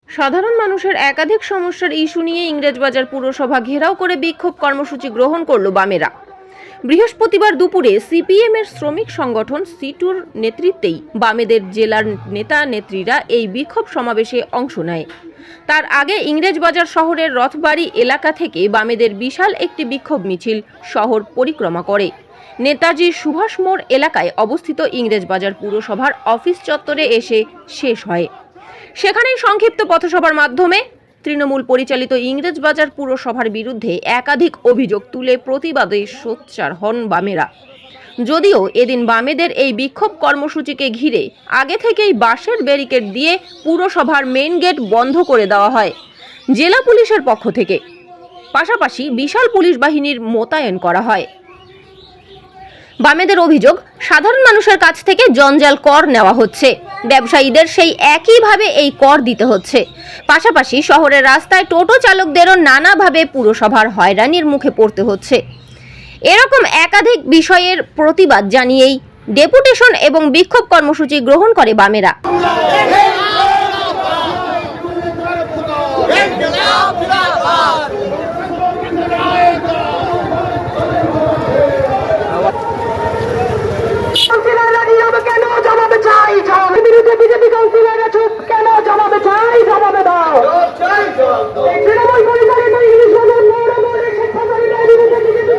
সাধারণ মানুষের একাধিক সমস্যার ইস্যু নিয়ে ইংরেজবাজার পুরসভা ঘেরাও করে বিক্ষোভ কর্মসূচি গ্রহণ করল বামেরা। বৃহস্পতিবার দুপুরে সিপিএম এর শ্রমিক সংগঠন সিটুর নেতৃত্বেই বামেদের জেলার নেতা নেত্রীরা এই বিক্ষোভ সমাবেশে অংশ নেয়। তার আগে ইংরেজবাজার শহরের রথবাড়ি এলাকা থেকে বামেদের বিশাল একটি বিক্ষোভ মিছিল শহর পরিক্রমা করে নেতাজি সুভাষ মোড় এলাকায় অবস্থিত ইংরেজবাজার পুরসভার অফিস চত্বরে এসে শেষ হয়। সেখানেই সংক্ষিপ্ত পথসভার মাধ্যমে তৃণমূল পরিচালিত ইংরেজবাজার পুরসভার বিরুদ্ধে একাধিক অভিযোগ তুলে প্রতিবাদে সোচ্চার হন বামেরা। যদিও এদিন বামেদের এই বিক্ষোভ কর্মসূচিকে ঘিরে আগে থেকেই বাঁশের ব্যারিকেড দিয়ে পুরসভার মেইন গেট বন্ধ করে দেওয়া হয় জেলা পুলিশের পক্ষ থেকে। পাশাপাশি বিশাল পুলিশ বাহিনীর মোতায়েন করা হয়। বামেদের অভিযোগ, সাধারণ মানুষের কাছ থেকে জঞ্জাল কর নেওয়া হচ্ছে, ব্যবসায়ীদের সেই একইভাবে এই কর দিতে হচ্ছে। পাশাপাশি শহরের রাস্তায় টোটো চালকদেরও নানাভাবে পুরসভার হয়রানির মুখে পড়তে হচ্ছে। এরকম একাধিক বিষয়ের প্রতিবাদ জানিয়েই ডেপুটেশন এবং বিক্ষোভ কর্মসূচি গ্রহণ করে বামেরা। বিজেপি কাউন্সিলররা চুপ কেন? জবাবে চাই, জবাবে দাও। তৃণমূল পরিচালিত ইংলিশ বাজার মৌড়া শিক্ষাকর্মীরা বিরুদ্ধে বিজেপি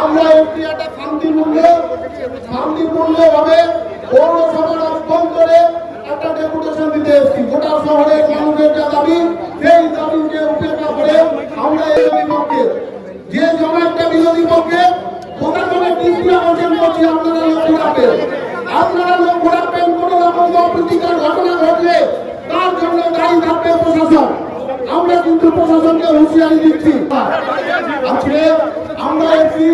আমরা একটা শান্তিপূর্ণভাবে পৌরসভার অর্পণ করে একটা ডেপুটেশন দিতে এসেছি। গোটা শহরের মানুষের যে দাবি, সেই দাবিকে উপেক্ষা করে আমরা এই বিপক্ষে, যে জমায়েতটা বিরোধী পক্ষে প্রশাসনের দৃষ্টি আকর্ষণ করছি। আপনারা লক্ষ্য রাখবেন, আপনারা লক্ষ্য রাখবেন, কোনো রকম অপ্রীতিকর ঘটনা ঘটলে তার জন্য দায়ী থাকবে প্রশাসন। আমরা কিন্তু প্রশাসনকে হুঁশিয়ারি দিচ্ছি। আজকে আমরা একটি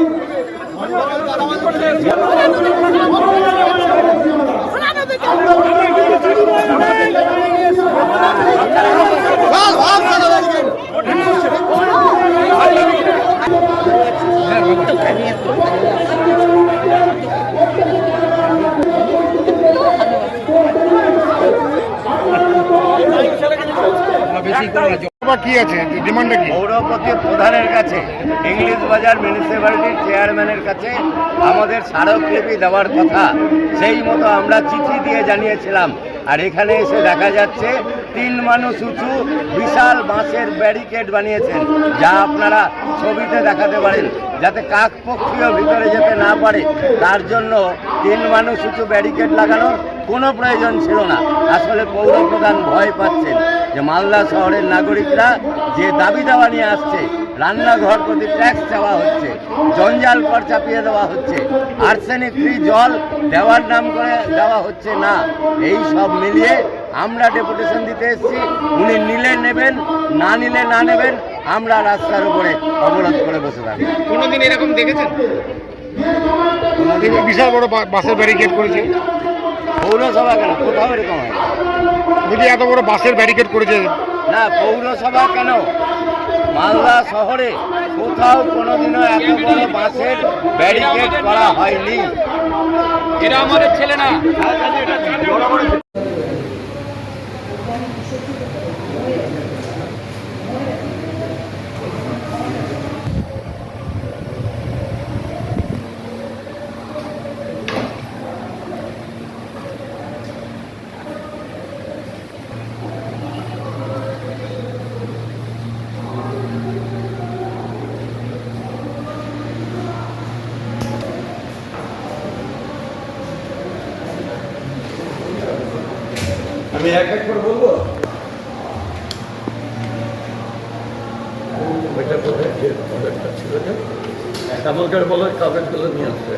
কি আছে ডিমান্ডটা কি? পৌরপতি প্রধানের কাছে, ইংলিশ বাজার মিউনিসিপ্যালিটির চেয়ারম্যানের কাছে আমাদের স্মারকলিপি দেওয়ার কথা, সেই মতো আমরা চিঠি দিয়ে জানিয়েছিলাম। আর এখানে এসে দেখা যাচ্ছে 3 মানুষ উঁচু বিশাল বাঁশের ব্যারিকেড বানিয়েছেন, যা আপনারা ছবিতে দেখাতে পারেন, যাতে কাকপক্ষীয় ভিতরে যেতে না পারে। তার জন্য 3 মানুষ উঁচু ব্যারিকেড লাগানোর কোনো প্রয়োজন ছিল না। আসলে পৌরপ্রধান ভয় পাচ্ছেন। যে মালদা শহরের নাগরিকরা যে দাবি দাওয়া নিয়ে আসছে, রান্নাঘর প্রতি ট্যাক্স চাওয়া হচ্ছে, জঞ্জাল কর চাপিয়ে দেওয়া হচ্ছে, আর্সেনিক ফ্রি জল দেওয়ার নাম করে দেওয়া হচ্ছে না, এই সব মিলিয়ে আমরা ডেপুটেশন দিতে এসেছি। উনি নিলে নেবেন, না নিলে না নেবেন, আমরা রাস্তার উপরে অবরোধ করে বসে থাকবো। কোনোদিন এরকম দেখেছেন? বিশাল বড় বাসের ব্যারিকেড করেছে। পৌরসভা কেন, কোথাও এরকম হয় না। যদি এত বড় বাসের ব্যারিকেড করেছে, না, পৌরসভা কেন, মালদা শহরে কোথাও কোনোদিনও এত বড় বাসের ব্যারিকেড করা হয়নি। এরা আমাদের ছেলে না। আমি এক এক করে বলবো। ওইটা কোথায় ছিল যে কাগজগুলো নিয়ে আসছে।